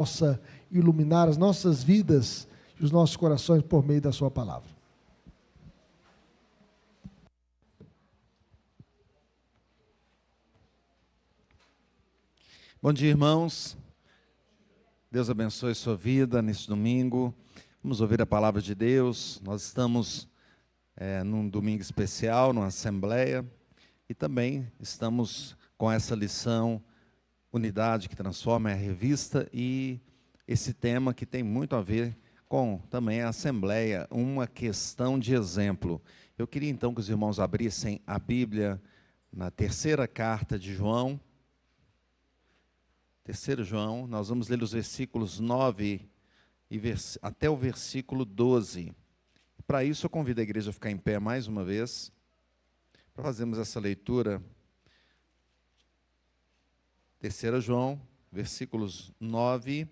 possa iluminar as nossas vidas e os nossos corações por meio da sua palavra. Bom dia, irmãos. Deus abençoe sua vida neste domingo. Vamos ouvir a palavra de Deus. Nós estamos num domingo especial, numa assembleia, e também estamos com essa lição, Unidade que Transforma, a revista, e esse tema que tem muito a ver com também a assembleia, uma questão de exemplo. Eu queria então que os irmãos abrissem a Bíblia na terceira carta de João. 3 João, nós vamos ler os versículos 9 até o versículo 12. Para isso, eu convido a igreja a ficar em pé mais uma vez, para fazermos essa leitura. 3 João, versículos 9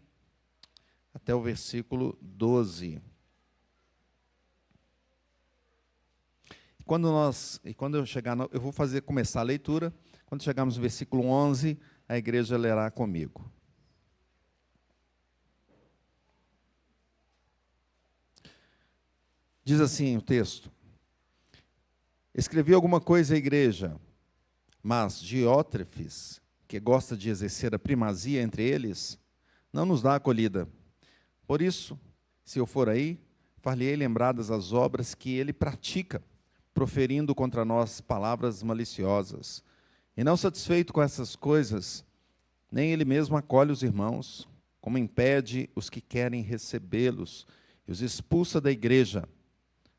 até o versículo 12. Quando eu chegar, eu vou começar a leitura. Quando chegarmos no versículo 11, a igreja lerá comigo. Diz assim o texto: escrevi alguma coisa à igreja, mas Diótrefes, que gosta de exercer a primazia entre eles, não nos dá acolhida. Por isso, se eu for aí, far-lhe-ei lembradas as obras que ele pratica, proferindo contra nós palavras maliciosas. E não satisfeito com essas coisas, nem ele mesmo acolhe os irmãos, como impede os que querem recebê-los, e os expulsa da igreja.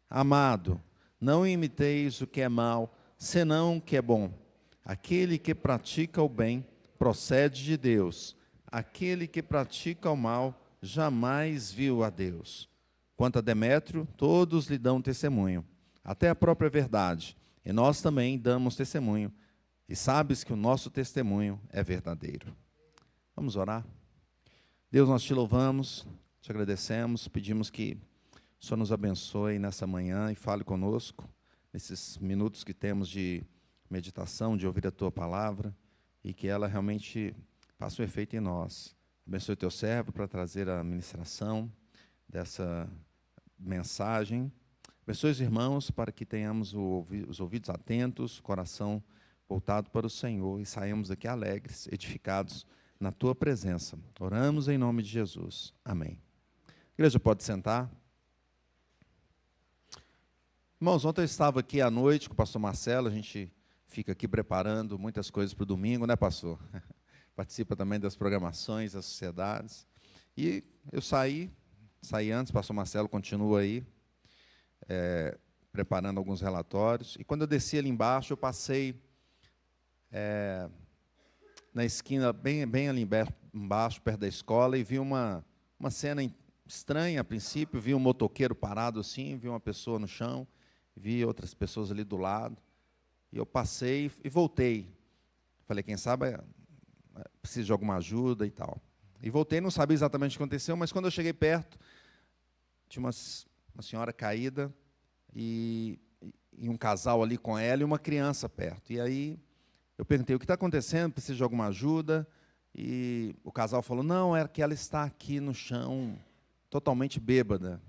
Amado, não imiteis o que é mal, senão o que é bom. Aquele que pratica o bem procede de Deus. Aquele que pratica o mal jamais viu a Deus. Quanto a Demétrio, todos lhe dão testemunho, até a própria verdade. E nós também damos testemunho. E sabes que o nosso testemunho é verdadeiro. Vamos orar? Deus, nós te louvamos, te agradecemos, pedimos que o Senhor nos abençoe nessa manhã e fale conosco, nesses minutos que temos de meditação, de ouvir a Tua palavra, e que ela realmente faça um efeito em nós. Abençoe o Teu servo para trazer a ministração dessa mensagem. Abençoe os irmãos para que tenhamos os ouvidos atentos, o coração voltado para o Senhor, e saímos daqui alegres, edificados na Tua presença. Oramos em nome de Jesus. Amém. A igreja pode sentar. Irmãos, ontem eu estava aqui à noite com o pastor Marcelo, a gente fica aqui preparando muitas coisas para o domingo, né, pastor? Participa também das programações, das sociedades. E eu saí antes, o pastor Marcelo continua aí, preparando alguns relatórios. E quando eu desci ali embaixo, eu passei na esquina, bem ali embaixo, perto da escola, e vi uma cena estranha a princípio. Vi um motoqueiro parado assim, vi uma pessoa no chão, vi outras pessoas ali do lado, e eu passei e voltei. Falei, quem sabe precisa de alguma ajuda e tal. E voltei, não sabia exatamente o que aconteceu, mas quando eu cheguei perto, tinha uma senhora caída, e um casal ali com ela, e uma criança perto. E aí eu perguntei, o que está acontecendo? Precisa de alguma ajuda? E o casal falou, não, é que ela está aqui no chão, totalmente bêbada.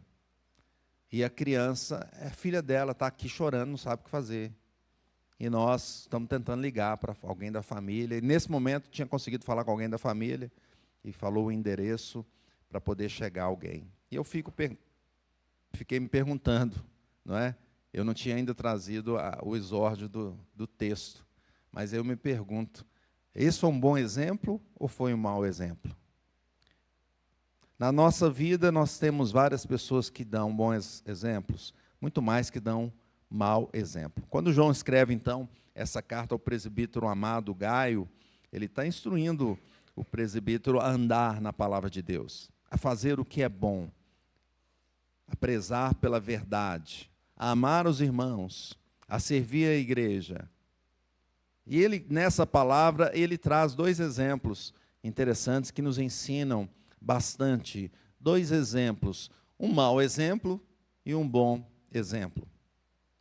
E a criança, filha dela, está aqui chorando, não sabe o que fazer. E nós estamos tentando ligar para alguém da família. E nesse momento tinha conseguido falar com alguém da família, e falou o endereço para poder chegar alguém. E eu fiquei me perguntando, não é? Eu não tinha ainda trazido o exórdio do texto. Mas eu me pergunto, esse foi um bom exemplo ou foi um mau exemplo? Na nossa vida, nós temos várias pessoas que dão bons exemplos, muito mais que dão mau exemplo. Quando João escreve, então, essa carta ao presbítero amado Gaio, ele está instruindo o presbítero a andar na palavra de Deus, a fazer o que é bom, a prezar pela verdade, a amar os irmãos, a servir a igreja. E ele, nessa palavra, ele traz 2 exemplos interessantes que nos ensinam bastante. 2 exemplos, um mau exemplo e um bom exemplo.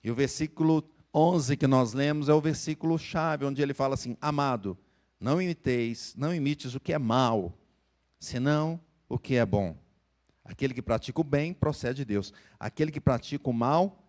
E o versículo 11 que nós lemos é o versículo chave, onde ele fala assim, amado, não imites o que é mal, senão o que é bom. Aquele que pratica o bem procede de Deus. Aquele que pratica o mal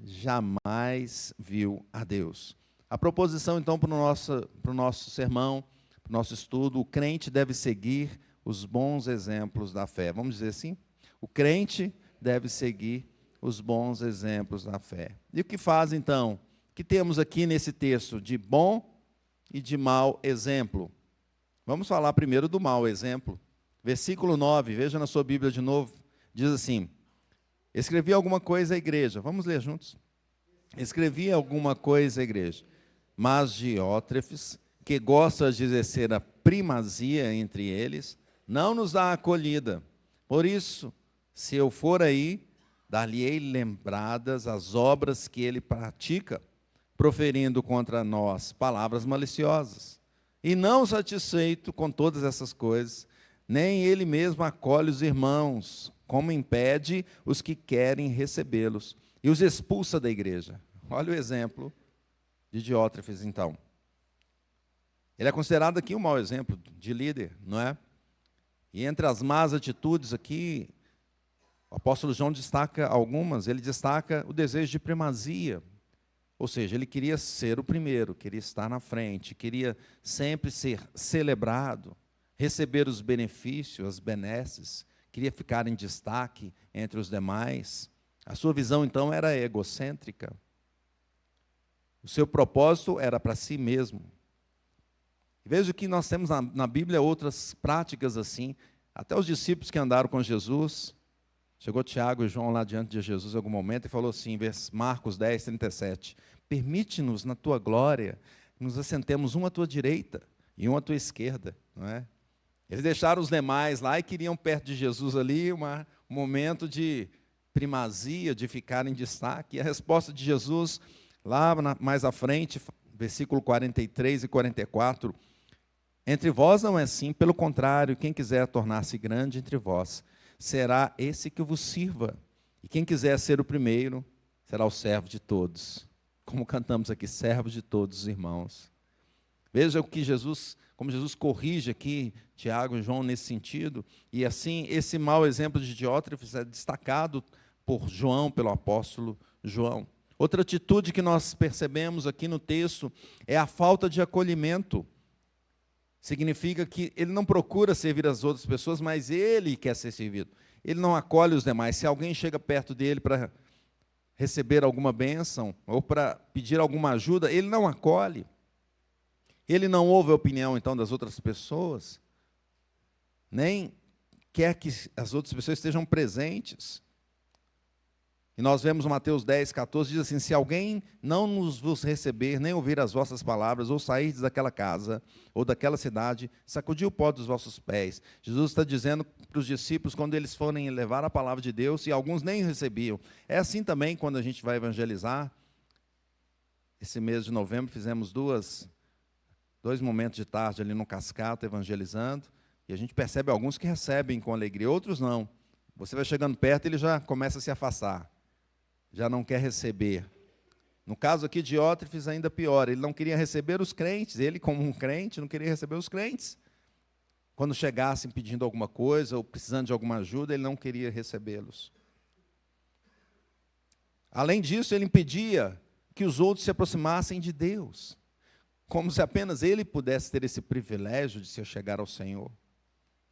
jamais viu a Deus. A proposição, então, para o nosso sermão, para o nosso estudo: o crente deve seguir os bons exemplos da fé. Vamos dizer assim? O crente deve seguir os bons exemplos da fé. E o que faz, então? O que temos aqui nesse texto de bom e de mau exemplo? Vamos falar primeiro do mau exemplo. Versículo 9, veja na sua Bíblia de novo, diz assim: escrevi alguma coisa à igreja. Vamos ler juntos. Escrevi alguma coisa à igreja, mas Diótrefes, que gosta de exercer a primazia entre eles, não nos dá acolhida. Por isso, se eu for aí, dar-lhe-ei lembradas as obras que ele pratica, proferindo contra nós palavras maliciosas. E não satisfeito com todas essas coisas, nem ele mesmo acolhe os irmãos, como impede os que querem recebê-los, e os expulsa da igreja. Olha o exemplo de Diótrefes, então. Ele é considerado aqui um mau exemplo de líder, não é? E entre as más atitudes aqui, o apóstolo João destaca algumas. Ele destaca o desejo de primazia, ou seja, ele queria ser o primeiro, queria estar na frente, queria sempre ser celebrado, receber os benefícios, as benesses, queria ficar em destaque entre os demais. A sua visão, então, era egocêntrica. O seu propósito era para si mesmo. Veja que nós temos na Bíblia outras práticas assim. Até os discípulos que andaram com Jesus, chegou Tiago e João lá diante de Jesus em algum momento e falou assim, Marcos 10, 37, permite-nos na tua glória, nos assentemos um à tua direita e um à tua esquerda, não é? Eles deixaram os demais lá e queriam perto de Jesus ali um momento de primazia, de ficar em destaque. E a resposta de Jesus, lá mais à frente, versículo 43 e 44, entre vós não é assim, pelo contrário, quem quiser tornar-se grande entre vós, será esse que vos sirva. E quem quiser ser o primeiro, será o servo de todos. Como cantamos aqui, servos de todos os irmãos. Veja o que como Jesus corrige aqui Tiago e João nesse sentido. E assim, esse mau exemplo de Diótrefes é destacado por João, pelo apóstolo João. Outra atitude que nós percebemos aqui no texto é a falta de acolhimento. Significa que ele não procura servir as outras pessoas, mas ele quer ser servido. Ele não acolhe os demais. Se alguém chega perto dele para receber alguma bênção ou para pedir alguma ajuda, ele não acolhe. Ele não ouve a opinião, então, das outras pessoas, nem quer que as outras pessoas estejam presentes. E nós vemos Mateus 10, 14, diz assim, se alguém não vos receber, nem ouvir as vossas palavras, ou sair daquela casa, ou daquela cidade, sacudir o pó dos vossos pés. Jesus está dizendo para os discípulos, quando eles forem levar a palavra de Deus, e alguns nem recebiam. É assim também quando a gente vai evangelizar. Esse mês de novembro fizemos dois momentos de tarde ali no Cascata, evangelizando, e a gente percebe alguns que recebem com alegria, outros não. Você vai chegando perto e ele já começa a se afastar. Já não quer receber. No caso aqui de Diótrefes, ainda pior, ele não queria receber os crentes, ele como um crente não queria receber os crentes. Quando chegassem pedindo alguma coisa ou precisando de alguma ajuda, ele não queria recebê-los. Além disso, ele impedia que os outros se aproximassem de Deus, como se apenas ele pudesse ter esse privilégio de se chegar ao Senhor.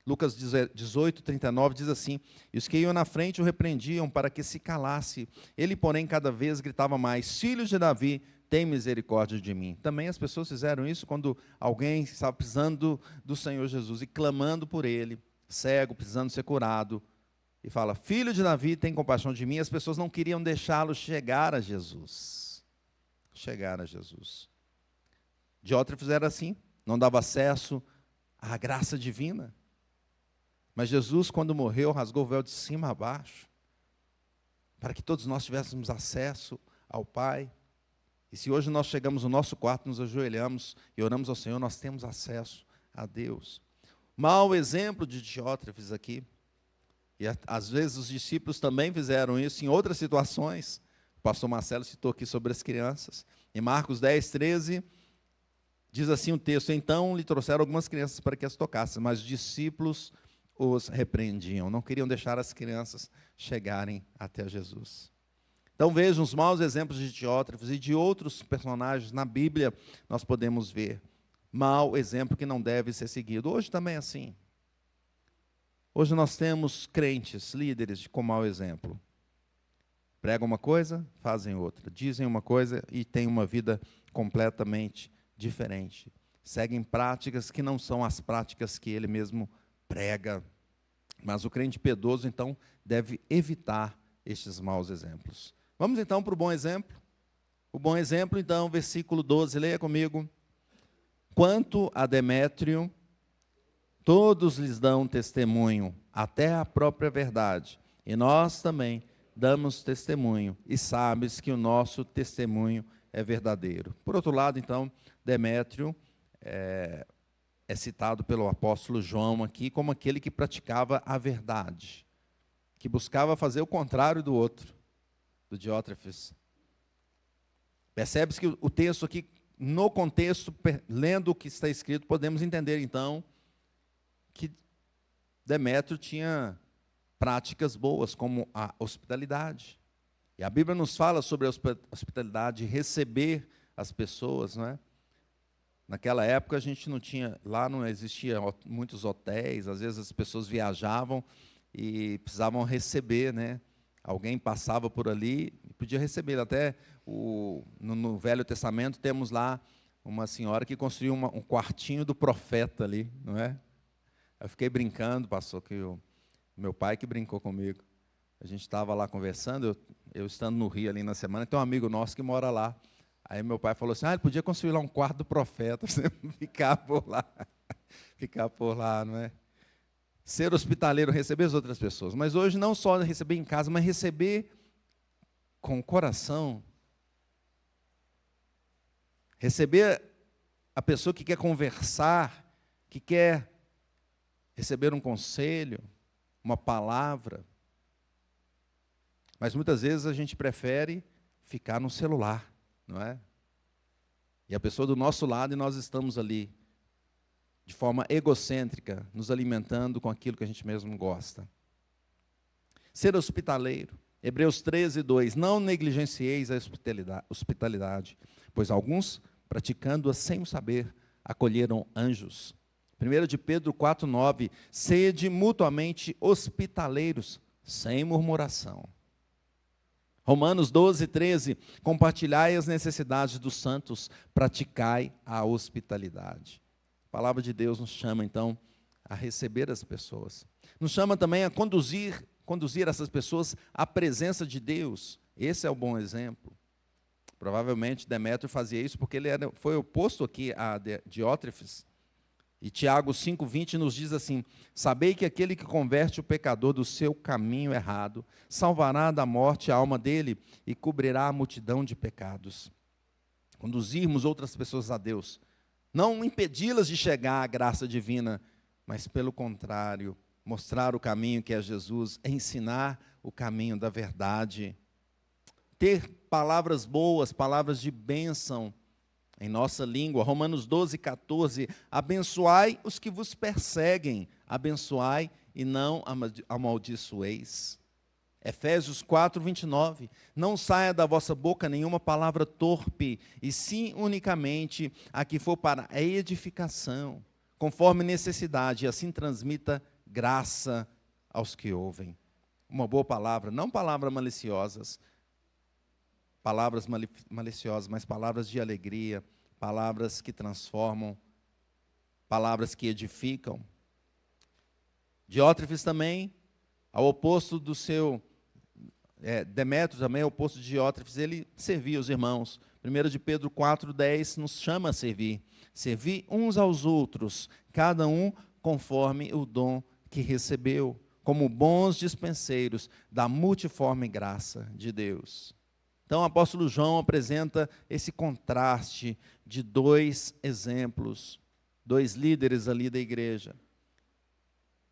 Lucas 18, 39 diz assim, e os que iam na frente o repreendiam para que se calasse. Ele, porém, cada vez gritava mais, filhos de Davi, tem misericórdia de mim. Também as pessoas fizeram isso quando alguém estava precisando do Senhor Jesus e clamando por ele, cego, precisando ser curado. E fala, filho de Davi, tem compaixão de mim. As pessoas não queriam deixá-lo chegar a Jesus. Chegar a Jesus. Diótrefes era assim, não dava acesso à graça divina. Mas Jesus, quando morreu, rasgou o véu de cima a baixo, para que todos nós tivéssemos acesso ao Pai. E se hoje nós chegamos no nosso quarto, nos ajoelhamos e oramos ao Senhor, nós temos acesso a Deus. Mau exemplo de Diótrefes aqui. E às vezes os discípulos também fizeram isso em outras situações. O pastor Marcelo citou aqui sobre as crianças. Em Marcos 10, 13, diz assim o texto, então lhe trouxeram algumas crianças para que as tocassem, mas os discípulos os repreendiam, não queriam deixar as crianças chegarem até Jesus. Então vejam os maus exemplos de Diótrefes e de outros personagens na Bíblia, nós podemos ver mau exemplo que não deve ser seguido. Hoje também é assim. Hoje nós temos crentes, líderes com mau exemplo. Pregam uma coisa, fazem outra. Dizem uma coisa e têm uma vida completamente diferente. Seguem práticas que não são as práticas que ele mesmo prega. Mas o crente piedoso, então, deve evitar estes maus exemplos. Vamos, então, para o bom exemplo. O bom exemplo, então, versículo 12, leia comigo. Quanto a Demétrio, todos lhes dão testemunho, até a própria verdade. E nós também damos testemunho, e sabes que o nosso testemunho é verdadeiro. Por outro lado, então, Demétrio é citado pelo apóstolo João aqui como aquele que praticava a verdade, que buscava fazer o contrário do outro, do Diótrefes. Percebe-se que o texto aqui, no contexto, lendo o que está escrito, podemos entender, então, que Demétrio tinha práticas boas, como a hospitalidade. E a Bíblia nos fala sobre a hospitalidade, receber as pessoas, não é? Naquela época a gente não tinha, lá não existia muitos hotéis, às vezes as pessoas viajavam e precisavam receber, né? Alguém passava por ali e podia receber. Até no Velho Testamento temos lá uma senhora que construiu um quartinho do profeta ali, não é? Eu fiquei brincando, pastor, que meu pai que brincou comigo. A gente estava lá conversando, eu estando no Rio ali na semana, tem um amigo nosso que mora lá. Aí meu pai falou assim, ele podia construir lá um quarto do profeta, você ficar por lá, não é? Ser hospitaleiro, receber as outras pessoas. Mas hoje não só receber em casa, mas receber com o coração. Receber a pessoa que quer conversar, que quer receber um conselho, uma palavra. Mas muitas vezes a gente prefere ficar no celular, não é? E a pessoa do nosso lado e nós estamos ali, de forma egocêntrica, nos alimentando com aquilo que a gente mesmo gosta. Ser hospitaleiro. Hebreus 13, 2. Não negligencieis a hospitalidade, pois alguns, praticando-a sem o saber, acolheram anjos. 1 de Pedro 4, 9. Sede mutuamente hospitaleiros, sem murmuração. Romanos 12, 13, compartilhai as necessidades dos santos, praticai a hospitalidade. A palavra de Deus nos chama, então, a receber as pessoas. Nos chama também a conduzir essas pessoas à presença de Deus. Esse é o bom exemplo. Provavelmente Demétrio fazia isso porque ele foi oposto aqui a Diótrefes. E Tiago 5,20 nos diz assim, sabei que aquele que converte o pecador do seu caminho errado, salvará da morte a alma dele e cobrirá a multidão de pecados. Conduzirmos outras pessoas a Deus, não impedi-las de chegar à graça divina, mas pelo contrário, mostrar o caminho que é Jesus, ensinar o caminho da verdade, ter palavras boas, palavras de bênção, em nossa língua. Romanos 12, 14, abençoai os que vos perseguem, abençoai e não amaldiçoeis. Efésios 4, 29, não saia da vossa boca nenhuma palavra torpe, e sim unicamente a que for para a edificação, conforme necessidade, e assim transmita graça aos que ouvem. Uma boa palavra, não palavras maliciosas, mas palavras de alegria, palavras que transformam, palavras que edificam. Diótrefes também, ao oposto do seu, Demétrio também, ao oposto de Diótrefes, ele servia os irmãos. 1 de Pedro 4,10 nos chama a servir. Servir uns aos outros, cada um conforme o dom que recebeu, como bons dispenseiros da multiforme graça de Deus. Então, o apóstolo João apresenta esse contraste de dois exemplos, dois líderes ali da igreja.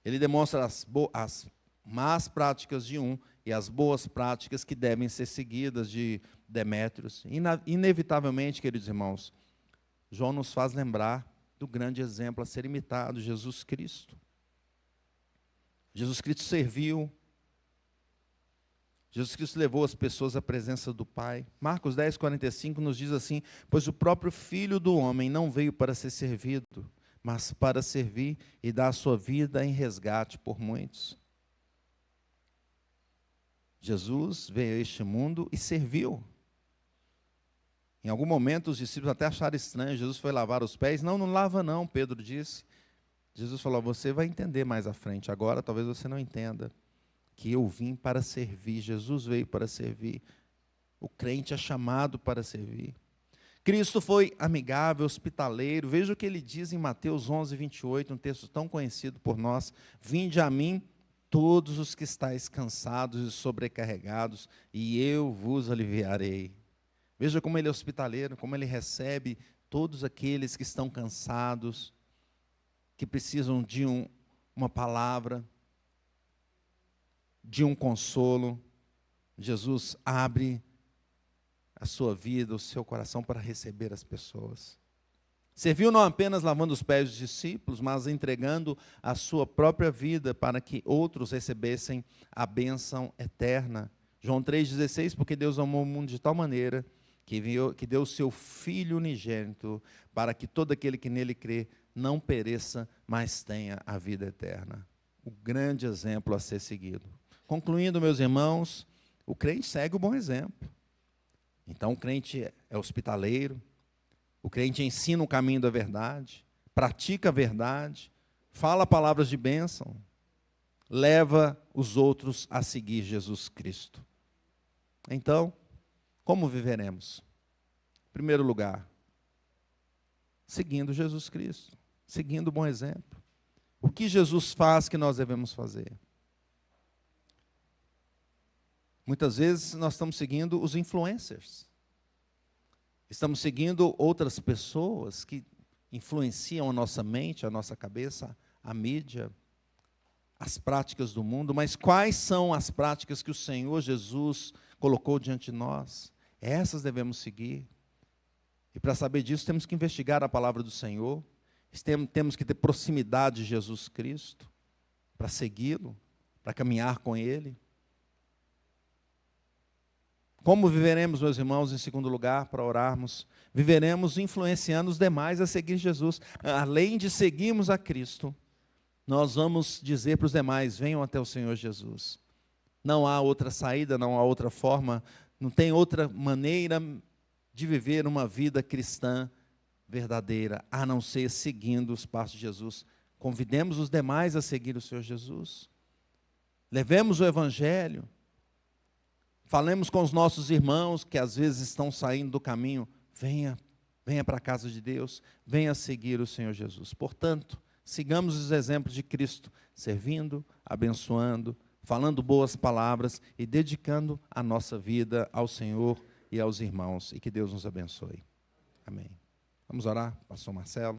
Ele demonstra as más práticas de um e as boas práticas que devem ser seguidas de Demétrio. Inevitavelmente, queridos irmãos, João nos faz lembrar do grande exemplo a ser imitado, Jesus Cristo. Jesus Cristo serviu. Jesus Cristo levou as pessoas à presença do Pai. Marcos 10, 45 nos diz assim: pois o próprio Filho do Homem não veio para ser servido, mas para servir e dar a sua vida em resgate por muitos. Jesus veio a este mundo e serviu. Em algum momento os discípulos até acharam estranho, Jesus foi lavar os pés. Não, não lava não, Pedro disse. Jesus falou: você vai entender mais à frente, agora talvez você não entenda. Que eu vim para servir, Jesus veio para servir. O crente é chamado para servir. Cristo foi amigável, hospitaleiro. Veja o que ele diz em Mateus 11, 28, um texto tão conhecido por nós: vinde a mim todos os que estáis cansados e sobrecarregados, e eu vos aliviarei. Veja como ele é hospitaleiro, como ele recebe todos aqueles que estão cansados, que precisam de uma palavra, de um consolo. Jesus abre a sua vida, o seu coração para receber as pessoas. Serviu não apenas lavando os pés dos discípulos, mas entregando a sua própria vida para que outros recebessem a bênção eterna. João 3,16, porque Deus amou o mundo de tal maneira que deu o seu Filho unigênito para que todo aquele que nele crê não pereça, mas tenha a vida eterna. O grande exemplo a ser seguido. Concluindo, meus irmãos, o crente segue o bom exemplo. Então, o crente é hospitaleiro, o crente ensina o caminho da verdade, pratica a verdade, fala palavras de bênção, leva os outros a seguir Jesus Cristo. Então, como viveremos? Em primeiro lugar, seguindo Jesus Cristo, seguindo o bom exemplo. O que Jesus faz que nós devemos fazer? Muitas vezes nós estamos seguindo os influencers. Estamos seguindo outras pessoas que influenciam a nossa mente, a nossa cabeça, a mídia, as práticas do mundo. Mas quais são as práticas que o Senhor Jesus colocou diante de nós? Essas devemos seguir. E para saber disso, temos que investigar a palavra do Senhor. Temos que ter proximidade de Jesus Cristo para segui-lo, para caminhar com Ele. Como viveremos, meus irmãos, em segundo lugar, para orarmos? Viveremos influenciando os demais a seguir Jesus. Além de seguirmos a Cristo, nós vamos dizer para os demais: venham até o Senhor Jesus. Não há outra saída, não há outra forma, não tem outra maneira de viver uma vida cristã verdadeira, a não ser seguindo os passos de Jesus. Convidemos os demais a seguir o Senhor Jesus. Levemos o Evangelho. Falemos com os nossos irmãos que às vezes estão saindo do caminho. Venha para a casa de Deus, venha seguir o Senhor Jesus. Portanto, sigamos os exemplos de Cristo, servindo, abençoando, falando boas palavras e dedicando a nossa vida ao Senhor e aos irmãos. E que Deus nos abençoe. Amém. Vamos orar, pastor Marcelo.